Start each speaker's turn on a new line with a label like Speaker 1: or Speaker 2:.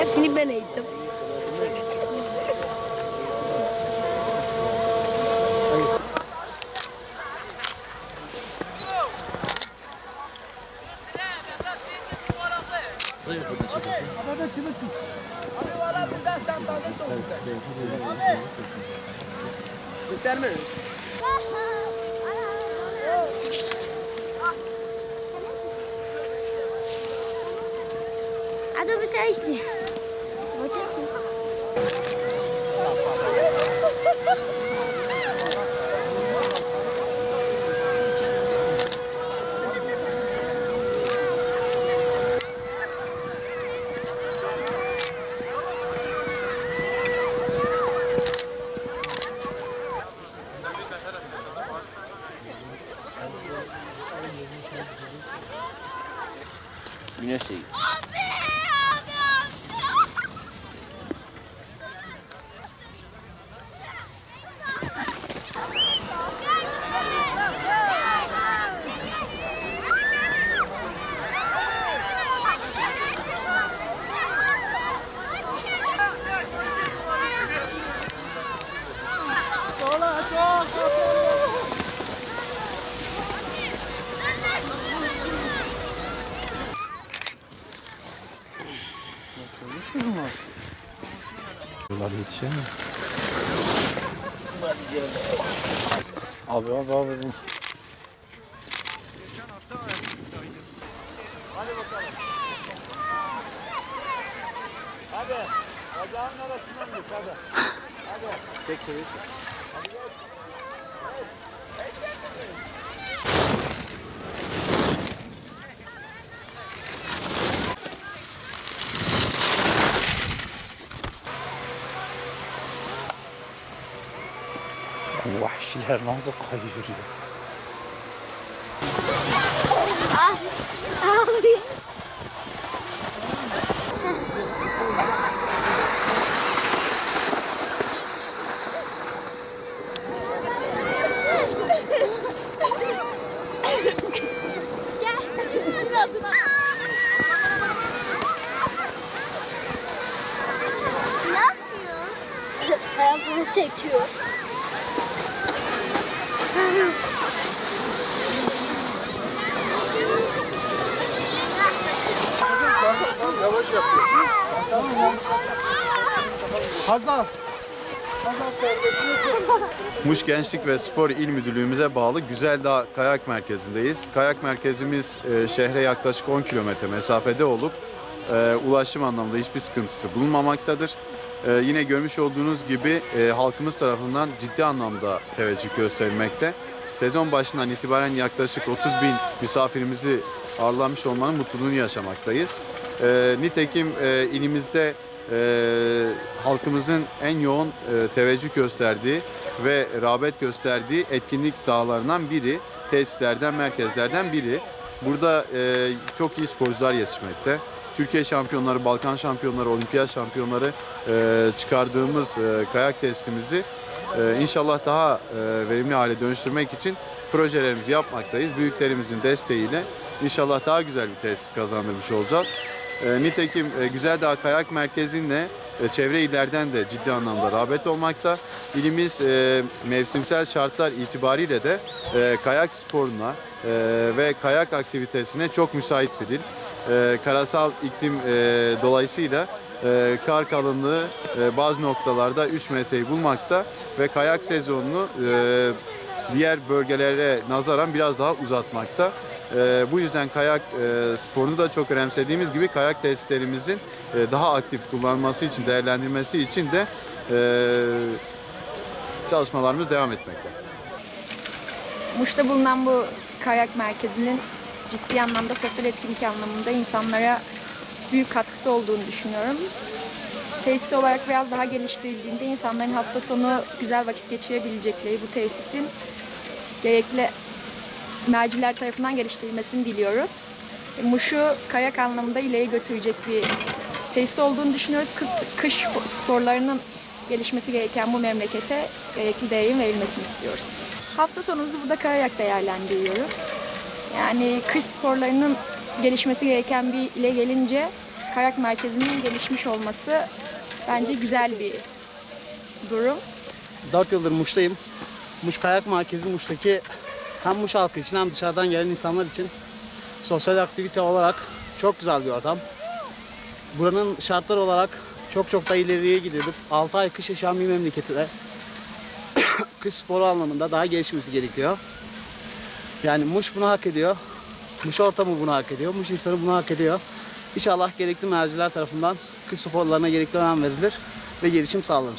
Speaker 1: Hepsini ben eğittim.
Speaker 2: Gösterme.
Speaker 1: Hadi bir sen işte.
Speaker 2: Güneş değil.
Speaker 3: Bunlar yetişemiyor. Abi.
Speaker 4: Hadi. Bacağının arasından git hadi. Hadi.
Speaker 2: Tek kere.
Speaker 3: Vahşiler nasıl kayıyor ya?
Speaker 1: Ne yapıyor? Ayağımı çekiyor.
Speaker 4: Yavaş yapıyor. Hazal.
Speaker 3: Muş Gençlik ve Spor İl Müdürlüğümüze bağlı Güzeldağ Kayak Merkezi'ndeyiz. Kayak merkezimiz şehre yaklaşık 10 kilometre mesafede olup ulaşım anlamında hiçbir sıkıntısı bulunmamaktadır. Yine görmüş olduğunuz gibi halkımız tarafından ciddi anlamda teveccüh gösterilmekte. Sezon başından itibaren yaklaşık 30 bin misafirimizi ağırlamış olmanın mutluluğunu yaşamaktayız. Nitekim ilimizde halkımızın en yoğun teveccüh gösterdiği ve rağbet gösterdiği etkinlik sahalarından biri, tesislerden, merkezlerden biri. Burada çok iyi sporcular yetişmekte. Türkiye şampiyonları, Balkan şampiyonları, olimpiyat şampiyonları çıkardığımız kayak tesisimizi inşallah daha verimli hale dönüştürmek için projelerimizi yapmaktayız. Büyüklerimizin desteğiyle inşallah daha güzel bir tesis kazandırmış olacağız. Nitekim Güzeldağ Kayak Merkezi'nde çevre illerden de ciddi anlamda rağbet olmakta. İlimiz mevsimsel şartlar itibariyle de kayak sporuna ve kayak aktivitesine çok müsait bir il. Karasal iklim dolayısıyla kar kalınlığı bazı noktalarda 3 metreyi bulmakta ve kayak sezonunu diğer bölgelere nazaran biraz daha uzatmakta. Bu yüzden kayak sporunu da çok önemsediğimiz gibi kayak tesislerimizin daha aktif kullanılması için, değerlendirmesi için de çalışmalarımız devam etmekte.
Speaker 5: Muş'ta bulunan bu kayak merkezinin ciddi anlamda sosyal etkinlik anlamında insanlara büyük katkısı olduğunu düşünüyorum. Tesis olarak biraz daha geliştirildiğinde insanların hafta sonu güzel vakit geçirebilecekleri bu tesisin gerekli merciler tarafından geliştirilmesini diliyoruz. Muş'u kayak anlamında ileri götürecek bir tesis olduğunu düşünüyoruz. Kış sporlarının gelişmesi gereken bu memlekete gerekli değerin verilmesini istiyoruz. Hafta sonumuzu burada kayarak değerlendiriyoruz. Yani kış sporlarının gelişmesi gereken bir ile gelince kayak merkezinin gelişmiş olması bence güzel bir durum.
Speaker 6: 4 yıldır Muş'tayım. Muş Kayak Merkezi Muş'taki hem Muş halkı için hem dışarıdan gelen insanlar için sosyal aktivite olarak çok güzel bir ortam. Buranın şartları olarak çok da ileriye gidiyordur. 6 ay kış yaşayan bir memlekette kış sporu anlamında daha gelişmesi gerekiyor. Yani Muş bunu hak ediyor. Muş ortamı bunu hak ediyor. Muş insanı bunu hak ediyor. İnşallah gerekli merciler tarafından kış sporlarına gerekli önem verilir ve gelişim sağlanır.